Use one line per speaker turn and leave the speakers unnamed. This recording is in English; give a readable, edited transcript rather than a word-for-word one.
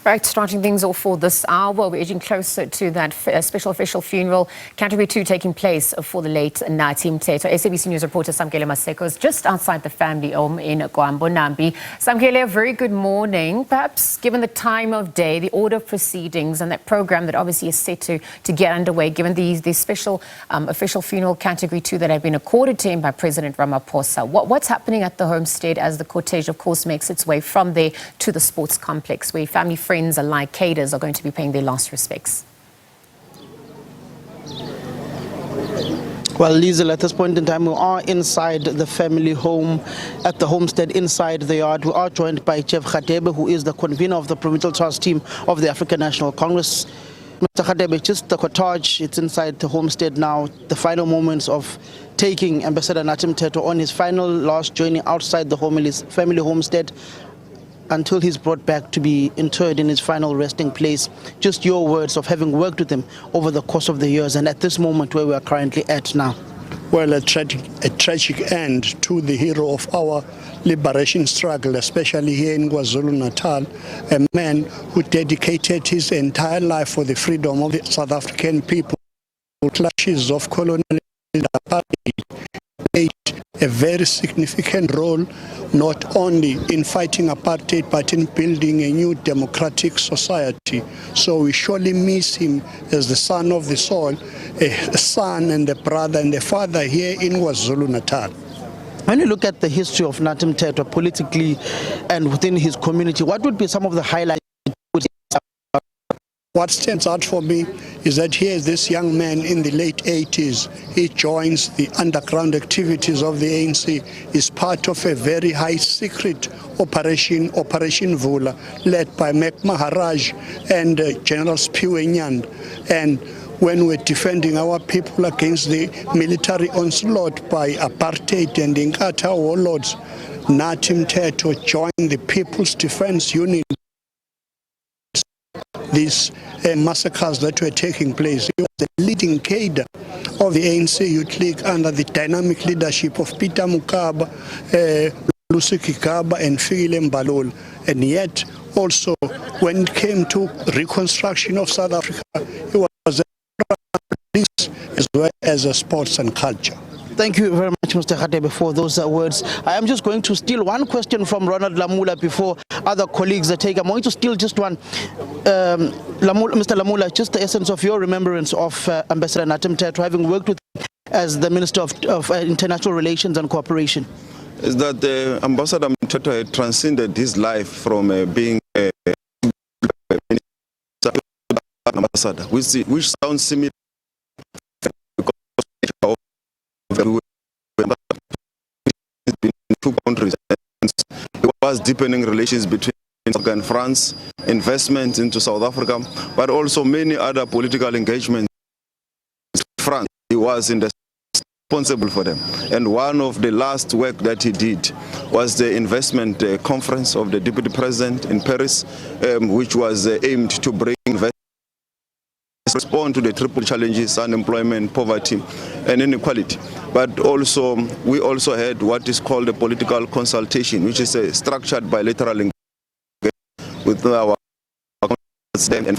Right, starting things off for this hour, we're edging closer to that special official funeral, Category 2 taking place for the late Mthethwa. SABC News reporter Samkele Maseko is just outside the family home in KwaMbonambi. Samkele, a very good morning. Perhaps given the time of day, the order of proceedings and that program that obviously is set to get underway, given the special official funeral Category 2 that have been accorded to him by President Ramaphosa, what's happening at the homestead as the cortege, of course, makes its way from there to the sports complex, where family, friends alike, cadres are going to be paying their last respects?
Well, Liesl, at this point in time, we are inside the family home at the homestead inside the yard. We are joined by Chief Radebe, who is the convener of the Provincial Trust Team of the African National Congress. Mr. Radebe, just the cortege, it's inside the homestead now, the final moments of taking Ambassador Mthethwa on his final last journey outside the family homestead, until he's brought back to be interred in his final resting place. Just your words of having worked with him over the course of the years and at this moment where we are currently at now.
Well, a tragic end to the hero of our liberation struggle, especially here in KwaZulu-Natal, a man who dedicated his entire life for the freedom of the South African people. Clashes of colonial apartheid played a very significant role, not only in fighting apartheid, but in building a new democratic society. So we surely miss him as the son of the soil, a son and a brother and a father here in KwaZulu-Natal.
When you look at the history of Mthethwa politically and within his community, what would be some of the highlights?
What stands out for me is that here is this young man in the late 80s. He joins the underground activities of the ANC, is part of a very high secret Operation Vula, led by Mek Maharaj and General Spiwenyand. And when we're defending our people against the military onslaught by apartheid and Inkatha warlords, Mthethwa joined the People's Defense Unit. These massacres that were taking place. He was the leading cadre of the ANC Youth League under the dynamic leadership of Peter Mukaba, Lucy Kigaba and Fikile Mbalula. And yet also when it came to reconstruction of South Africa, he was a police as well as a sports and culture.
Thank you very much, Mr. Radebe, for those words. I am just going to steal one question from Ronald Lamula before other colleagues take. I'm going to steal just one. Mr. Lamula, just the essence of your remembrance of Ambassador Mthethwa, having worked with him as the Minister of International Relations and Cooperation.
Is that Ambassador Mthethwa had transcended his life from being a ambassador, which sounds similar. Two countries. It was deepening relations between South Africa and France, investment into South Africa, but also many other political engagements in France. He was responsible for them. And one of the last work that he did was the investment conference of the Deputy President in Paris, which was aimed to bring investment, respond to the triple challenges: unemployment, poverty, and inequality. But also, we also had what is called a political consultation, which is a structured bilateral engagement with our and